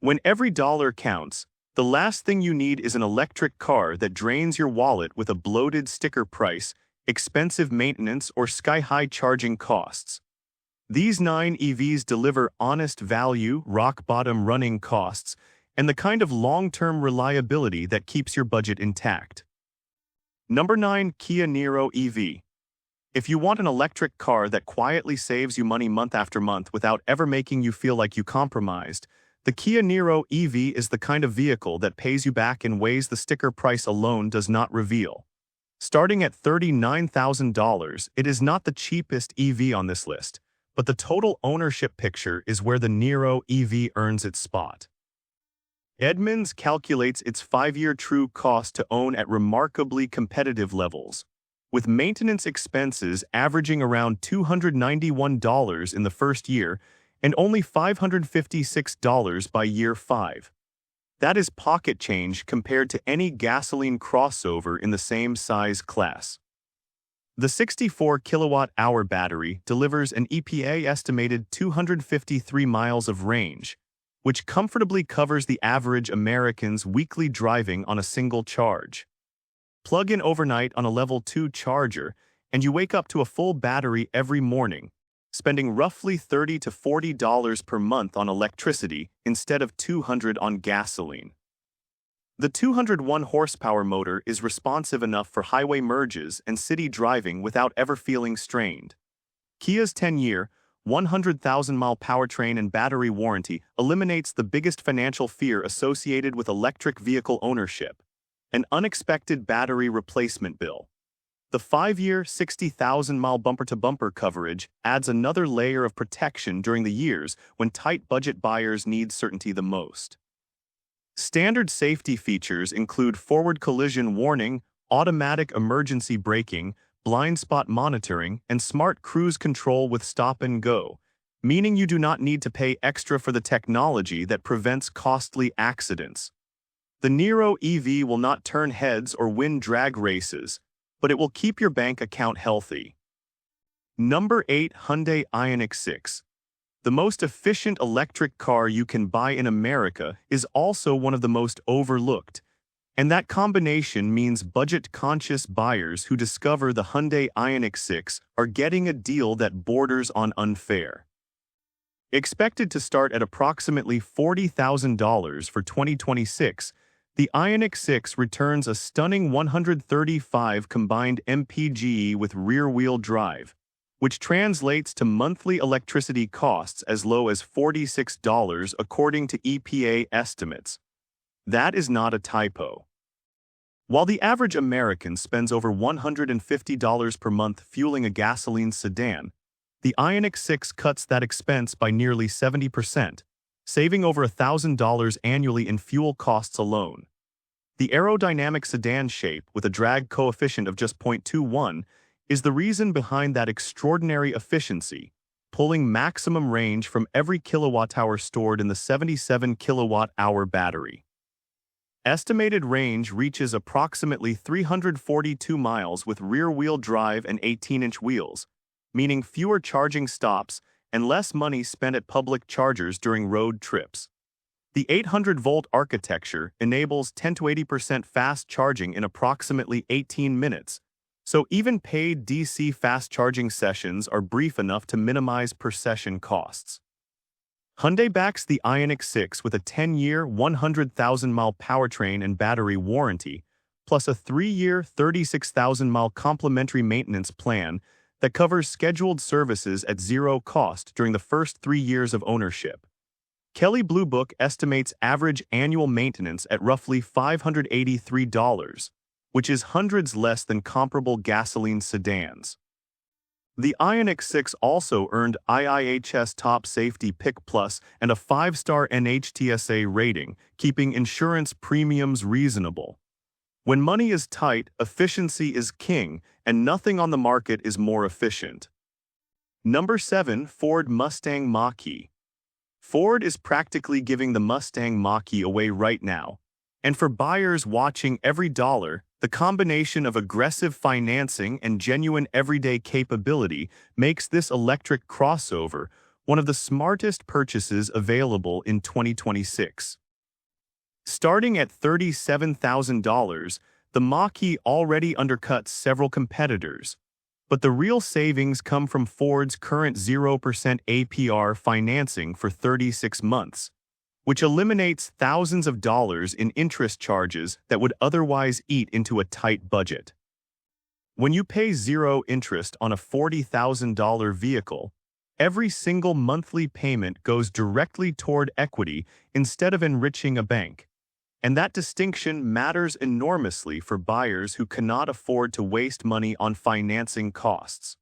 When every dollar counts, the last thing you need is an electric car that drains your wallet with a bloated sticker price, expensive maintenance, or sky-high charging costs. These 9 EVs deliver honest value, rock-bottom running costs, and the kind of long-term reliability that keeps your budget intact. Number 9. Kia Niro EV. If you want an electric car that quietly saves you money month after month without ever making you feel like you compromised, the Kia Niro EV is the kind of vehicle that pays you back in ways the sticker price alone does not reveal. Starting at $39,000, it is not the cheapest EV on this list, but the total ownership picture is where the Niro EV earns its spot. Edmunds calculates its 5-year true cost to own at remarkably competitive levels, with maintenance expenses averaging around $291 in the first year and only $556 by year 5. That is pocket change compared to any gasoline crossover in the same size class. The 64 kilowatt-hour battery delivers an EPA-estimated 253 miles of range, which comfortably covers the average American's weekly driving on a single charge. Plug in overnight on a level 2 charger, and you wake up to a full battery every morning, spending roughly $30 to $40 per month on electricity instead of $200 on gasoline. The 201 horsepower motor is responsive enough for highway merges and city driving without ever feeling strained. Kia's 10-year, 100,000-mile powertrain and battery warranty eliminates the biggest financial fear associated with electric vehicle ownership: an unexpected battery replacement bill. The 5-year, 60,000-mile bumper-to-bumper coverage adds another layer of protection during the years when tight budget buyers need certainty the most. Standard safety features include forward collision warning, automatic emergency braking, blind spot monitoring, and smart cruise control with stop and go, meaning you do not need to pay extra for the technology that prevents costly accidents. The Niro EV will not turn heads or win drag races, but it will keep your bank account healthy. Number 8. Hyundai Ioniq 6. The most efficient electric car you can buy in America is also one of the most overlooked, and that combination means budget-conscious buyers who discover the Hyundai Ioniq 6 are getting a deal that borders on unfair. Expected to start at approximately $40,000 for 2026, the Ioniq 6 returns a stunning 135 combined mpge with rear-wheel drive, which translates to monthly electricity costs as low as $46 according to EPA estimates. That is not a typo. While the average American spends over $150 per month fueling a gasoline sedan, the Ioniq 6 cuts that expense by nearly 70%, saving over $1,000 annually in fuel costs alone. The aerodynamic sedan shape with a drag coefficient of just 0.21 is the reason behind that extraordinary efficiency, pulling maximum range from every kilowatt-hour stored in the 77 kilowatt-hour battery. Estimated range reaches approximately 342 miles with rear-wheel drive and 18-inch wheels, meaning fewer charging stops and less money spent at public chargers during road trips. The 800-volt architecture enables 10 to 80% fast charging in approximately 18 minutes, so even paid DC fast charging sessions are brief enough to minimize per-session costs. Hyundai backs the Ioniq 6 with a 10-year, 100,000-mile powertrain and battery warranty, plus a 3-year, 36,000-mile complimentary maintenance plan that covers scheduled services at zero cost during the first 3 years of ownership. Kelley Blue Book estimates average annual maintenance at roughly $583, which is hundreds less than comparable gasoline sedans. The Ioniq 6 also earned IIHS Top Safety Pick Plus and a 5-star NHTSA rating, keeping insurance premiums reasonable. When money is tight, efficiency is king, and nothing on the market is more efficient. Number 7. Ford Mustang Mach-E. Ford is practically giving the Mustang Mach-E away right now, and for buyers watching every dollar, the combination of aggressive financing and genuine everyday capability makes this electric crossover one of the smartest purchases available in 2026. Starting at $37,000, the Mach-E already undercuts several competitors, but the real savings come from Ford's current 0% APR financing for 36 months, which eliminates thousands of dollars in interest charges that would otherwise eat into a tight budget. When you pay zero interest on a $40,000 vehicle, every single monthly payment goes directly toward equity instead of enriching a bank. And that distinction matters enormously for buyers who cannot afford to waste money on financing costs.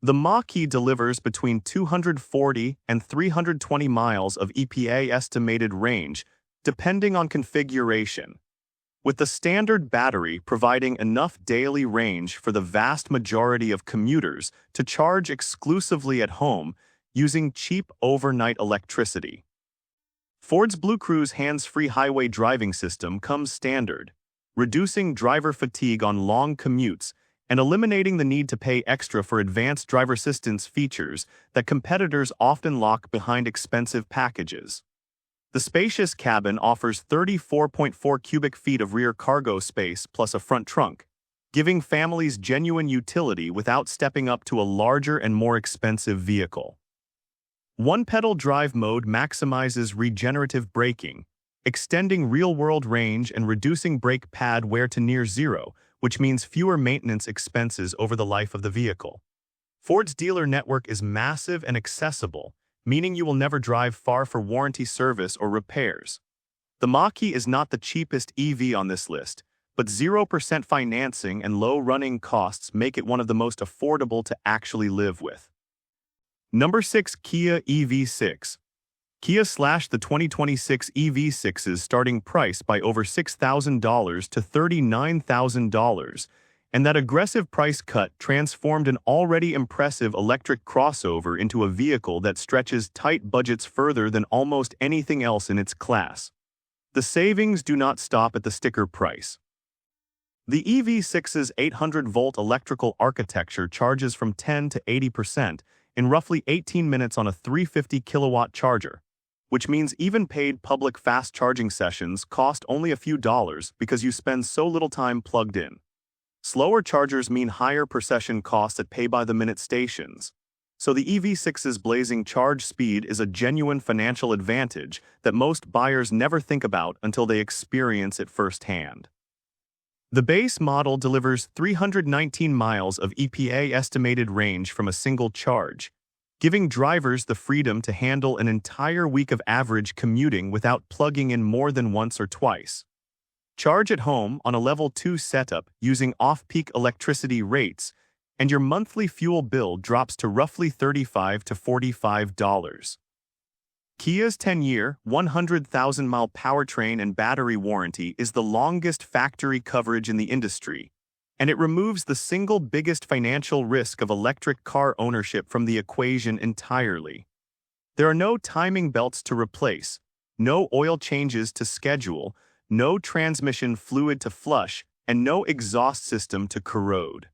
The Mach-E delivers between 240 and 320 miles of EPA estimated range, depending on configuration, with the standard battery providing enough daily range for the vast majority of commuters to charge exclusively at home using cheap overnight electricity. Ford's Blue Cruise hands-free highway driving system comes standard, reducing driver fatigue on long commutes and eliminating the need to pay extra for advanced driver assistance features that competitors often lock behind expensive packages. The spacious cabin offers 34.4 cubic feet of rear cargo space plus a front trunk, giving families genuine utility without stepping up to a larger and more expensive vehicle. One-pedal drive mode maximizes regenerative braking, extending real-world range and reducing brake pad wear to near zero, which means fewer maintenance expenses over the life of the vehicle. Ford's dealer network is massive and accessible, meaning you will never drive far for warranty service or repairs. The Mach-E is not the cheapest EV on this list, but 0% financing and low running costs make it one of the most affordable to actually live with. Number 6. Kia EV6. Kia slashed the 2026 EV6's starting price by over $6,000 to $39,000, and that aggressive price cut transformed an already impressive electric crossover into a vehicle that stretches tight budgets further than almost anything else in its class. The savings do not stop at the sticker price. The EV6's 800-volt electrical architecture charges from 10 to 80% in roughly 18 minutes on a 350-kilowatt charger, which means even paid public fast charging sessions cost only a few dollars because you spend so little time plugged in. Slower chargers mean higher per-session costs at pay-by-the-minute stations, so the EV6's blazing charge speed is a genuine financial advantage that most buyers never think about until they experience it firsthand. The base model delivers 319 miles of EPA estimated range from a single charge, giving drivers the freedom to handle an entire week of average commuting without plugging in more than once or twice. Charge at home on a level 2 setup using off-peak electricity rates, and your monthly fuel bill drops to roughly $35 to $45. Kia's 10-year, 100,000-mile powertrain and battery warranty is the longest factory coverage in the industry, and it removes the single biggest financial risk of electric car ownership from the equation entirely. There are no timing belts to replace, no oil changes to schedule, no transmission fluid to flush, and no exhaust system to corrode.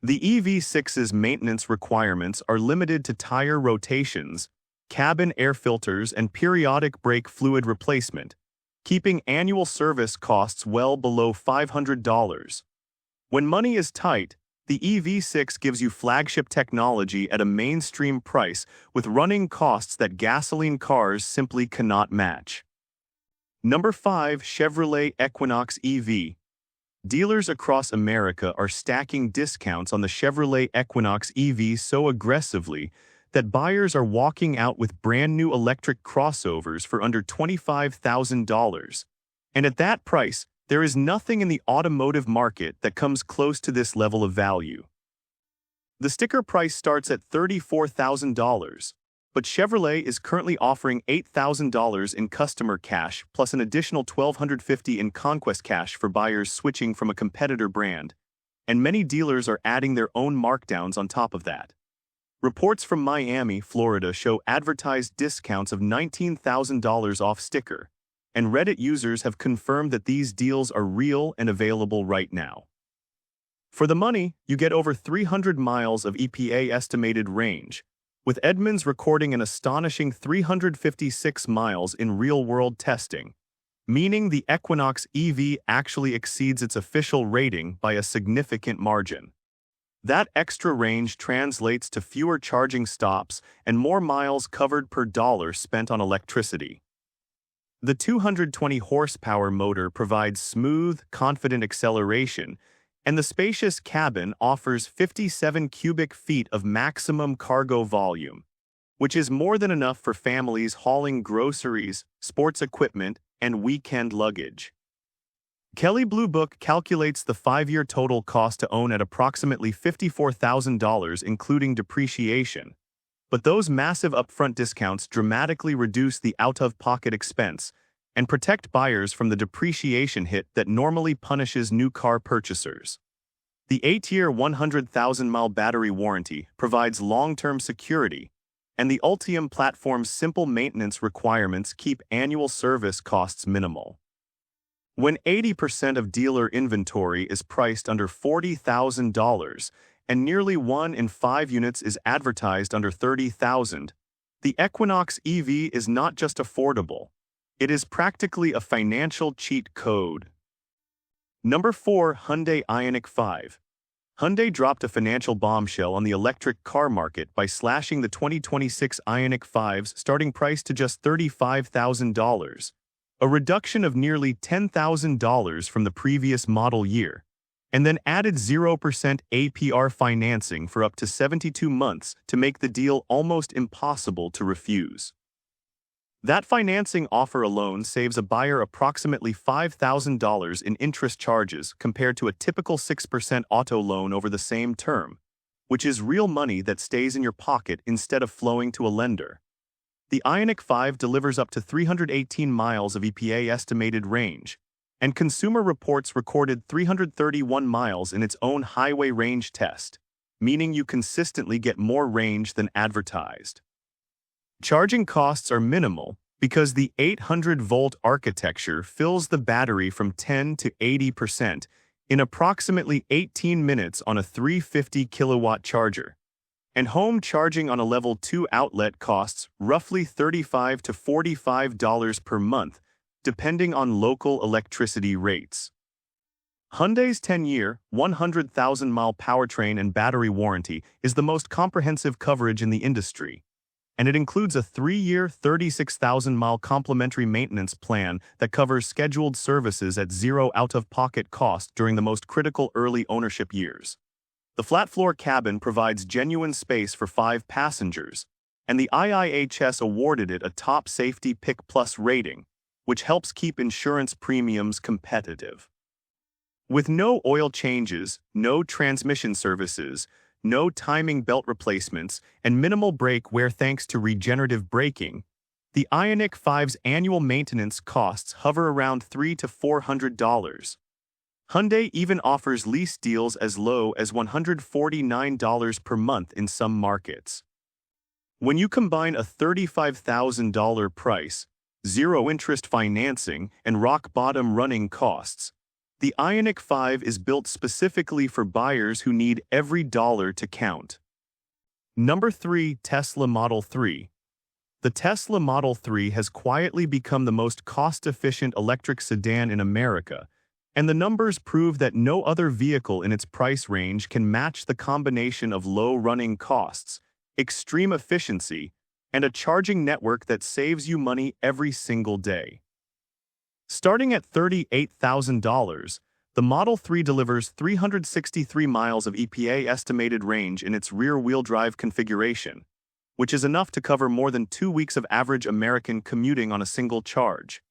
The EV6's maintenance requirements are limited to tire rotations, cabin air filters, and periodic brake fluid replacement, keeping annual service costs well below $500. When money is tight, the EV6 gives you flagship technology at a mainstream price with running costs that gasoline cars simply cannot match. Number 5. Chevrolet Equinox EV. Dealers across America are stacking discounts on the Chevrolet Equinox EV so aggressively that buyers are walking out with brand new electric crossovers for under $25,000. And at that price, there is nothing in the automotive market that comes close to this level of value. The sticker price starts at $34,000, but Chevrolet is currently offering $8,000 in customer cash plus an additional $1,250 in conquest cash for buyers switching from a competitor brand, and many dealers are adding their own markdowns on top of that. Reports from Miami, Florida show advertised discounts of $19,000 off sticker, and Reddit users have confirmed that these deals are real and available right now. For the money, you get over 300 miles of EPA estimated range, with Edmunds recording an astonishing 356 miles in real-world testing, meaning the Equinox EV actually exceeds its official rating by a significant margin. That extra range translates to fewer charging stops and more miles covered per dollar spent on electricity. The 220 horsepower motor provides smooth, confident acceleration, and the spacious cabin offers 57 cubic feet of maximum cargo volume, which is more than enough for families hauling groceries, sports equipment, and weekend luggage. Kelley Blue Book calculates the 5-year total cost to own at approximately $54,000 including depreciation, but those massive upfront discounts dramatically reduce the out-of-pocket expense and protect buyers from the depreciation hit that normally punishes new car purchasers. The 8-year 100,000-mile battery warranty provides long-term security, and the Ultium platform's simple maintenance requirements keep annual service costs minimal. When 80% of dealer inventory is priced under $40,000 and nearly 1 in 5 units is advertised under $30,000, the Equinox EV is not just affordable, it is practically a financial cheat code. Number 4. Hyundai Ioniq 5. Hyundai dropped a financial bombshell on the electric car market by slashing the 2026 Ioniq 5's starting price to just $35,000, a reduction of nearly $10,000 from the previous model year, and then added 0% APR financing for up to 72 months to make the deal almost impossible to refuse. That financing offer alone saves a buyer approximately $5,000 in interest charges compared to a typical 6% auto loan over the same term, which is real money that stays in your pocket instead of flowing to a lender. The Ioniq 5 delivers up to 318 miles of EPA estimated range, and Consumer Reports recorded 331 miles in its own highway range test, meaning you consistently get more range than advertised. Charging costs are minimal because the 800-volt architecture fills the battery from 10 to 80% in approximately 18 minutes on a 350-kilowatt charger, and home charging on a Level 2 outlet costs roughly $35 to $45 per month, depending on local electricity rates. Hyundai's 10-year, 100,000-mile powertrain and battery warranty is the most comprehensive coverage in the industry, and it includes a 3-year, 36,000-mile complimentary maintenance plan that covers scheduled services at zero out-of-pocket cost during the most critical early ownership years. The flat-floor cabin provides genuine space for 5 passengers, and the IIHS awarded it a top Safety Pick Plus rating, which helps keep insurance premiums competitive. With no oil changes, no transmission services, no timing belt replacements, and minimal brake wear thanks to regenerative braking, the Ioniq 5's annual maintenance costs hover around $300 to $400. Hyundai even offers lease deals as low as $149 per month in some markets. When you combine a $35,000 price, zero-interest financing, and rock-bottom running costs, the Ioniq 5 is built specifically for buyers who need every dollar to count. Number 3. Tesla Model 3. The Tesla Model 3 has quietly become the most cost-efficient electric sedan in America, and the numbers prove that no other vehicle in its price range can match the combination of low running costs, extreme efficiency, and a charging network that saves you money every single day. Starting at $38,000, the Model 3 delivers 363 miles of EPA estimated range in its rear-wheel drive configuration, which is enough to cover more than 2 weeks of average American commuting on a single charge.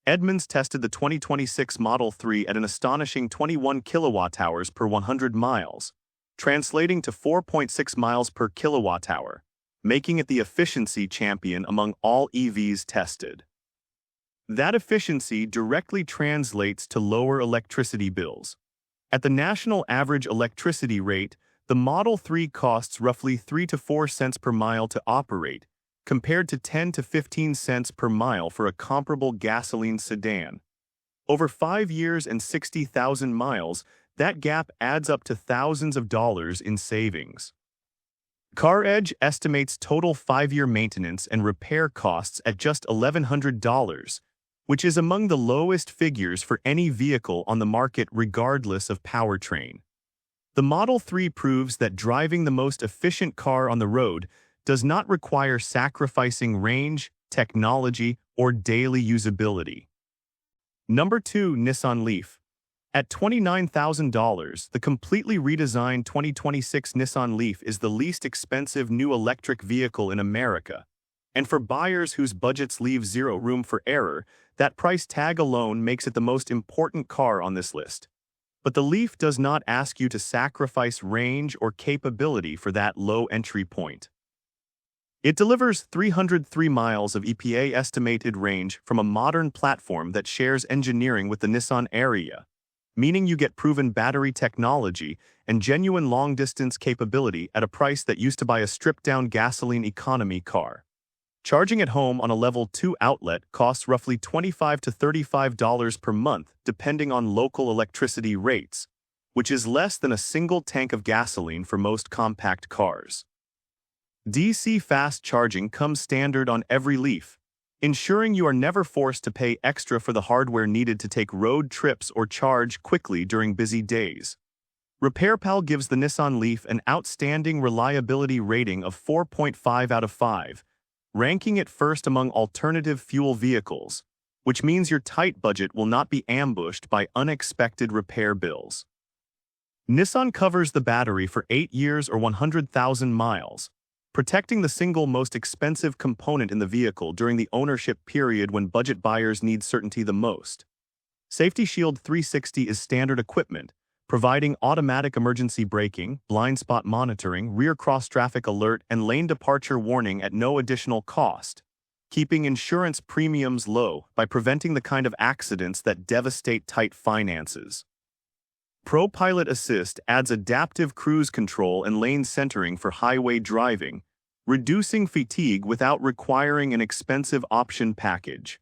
Edmunds tested the 2026 Model 3 at an astonishing 21 kilowatt-hours per 100 miles, translating to 4.6 miles per kilowatt-hour, making it the efficiency champion among all EVs tested. That efficiency directly translates to lower electricity bills. At the national average electricity rate, the Model 3 costs roughly 3 to 4 cents per mile to operate, compared to 10 to 15 cents per mile for a comparable gasoline sedan. Over 5 years and 60,000 miles, that gap adds up to thousands of dollars in savings. CarEdge estimates total 5-year maintenance and repair costs at just $1,100, which is among the lowest figures for any vehicle on the market regardless of powertrain. The Model 3 proves that driving the most efficient car on the road does not require sacrificing range, technology, or daily usability. Number 2. Nissan Leaf. At $29,000, the completely redesigned 2026 Nissan Leaf is the least expensive new electric vehicle in America. And for buyers whose budgets leave zero room for error, that price tag alone makes it the most important car on this list. But the Leaf does not ask you to sacrifice range or capability for that low entry point. It delivers 303 miles of EPA estimated range from a modern platform that shares engineering with the Nissan Ariya, meaning you get proven battery technology and genuine long-distance capability at a price that used to buy a stripped-down gasoline economy car. Charging at home on a Level 2 outlet costs roughly $25 to $35 per month depending on local electricity rates, which is less than a single tank of gasoline for most compact cars. DC fast charging comes standard on every Leaf, ensuring you are never forced to pay extra for the hardware needed to take road trips or charge quickly during busy days. RepairPal gives the Nissan Leaf an outstanding reliability rating of 4.5 out of 5, ranking it first among alternative fuel vehicles, which means your tight budget will not be ambushed by unexpected repair bills. Nissan covers the battery for 8 years or 100,000 miles, protecting the single most expensive component in the vehicle during the ownership period when budget buyers need certainty the most. Safety Shield 360 is standard equipment, providing automatic emergency braking, blind spot monitoring, rear cross-traffic alert, and lane departure warning at no additional cost, keeping insurance premiums low by preventing the kind of accidents that devastate tight finances. ProPilot Assist adds adaptive cruise control and lane centering for highway driving, reducing fatigue without requiring an expensive option package.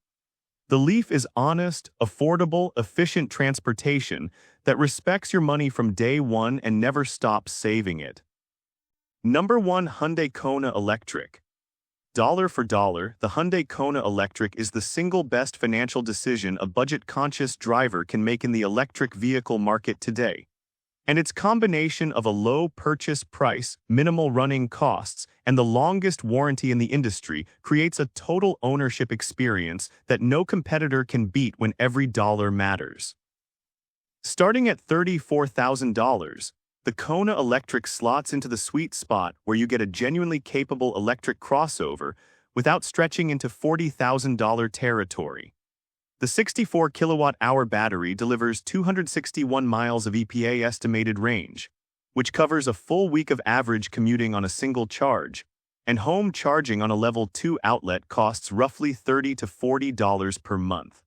The Leaf is honest, affordable, efficient transportation that respects your money from day one and never stops saving it. Number 1. Hyundai Kona Electric. Dollar for dollar, the Hyundai Kona Electric is the single best financial decision a budget-conscious driver can make in the electric vehicle market today. And its combination of a low purchase price, minimal running costs, and the longest warranty in the industry creates a total ownership experience that no competitor can beat when every dollar matters. Starting at $34,000, the Kona Electric slots into the sweet spot where you get a genuinely capable electric crossover without stretching into $40,000 territory. The 64 kilowatt-hour battery delivers 261 miles of EPA estimated range, which covers a full week of average commuting on a single charge, and home charging on a Level 2 outlet costs roughly $30 to $40 per month.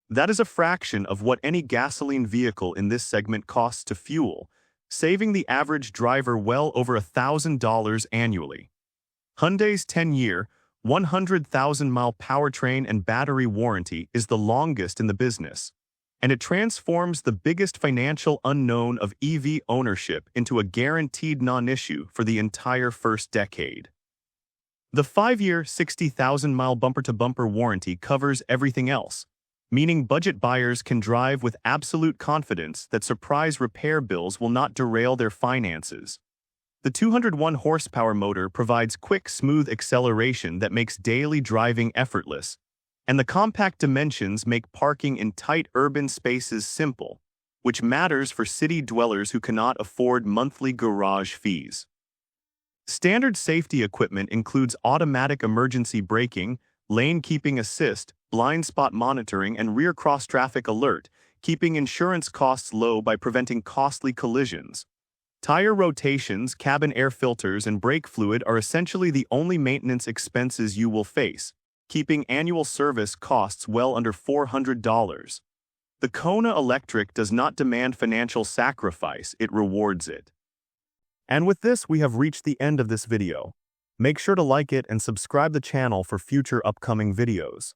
That is a fraction of what any gasoline vehicle in this segment costs to fuel, saving the average driver well over $1,000 annually. Hyundai's 10-year, 100,000-mile powertrain and battery warranty is the longest in the business, and it transforms the biggest financial unknown of EV ownership into a guaranteed non-issue for the entire first decade. The 5-year, 60,000-mile bumper-to-bumper warranty covers everything else, meaning budget buyers can drive with absolute confidence that surprise repair bills will not derail their finances. The 201 horsepower motor provides quick, smooth acceleration that makes daily driving effortless, and the compact dimensions make parking in tight urban spaces simple, which matters for city dwellers who cannot afford monthly garage fees. Standard safety equipment includes automatic emergency braking, lane keeping assist, blind spot monitoring, and rear cross-traffic alert, keeping insurance costs low by preventing costly collisions. Tire rotations, cabin air filters, and brake fluid are essentially the only maintenance expenses you will face, keeping annual service costs well under $400. The Kona Electric does not demand financial sacrifice, it rewards it. And with this, we have reached the end of this video. Make sure to like it and subscribe the channel for future upcoming videos.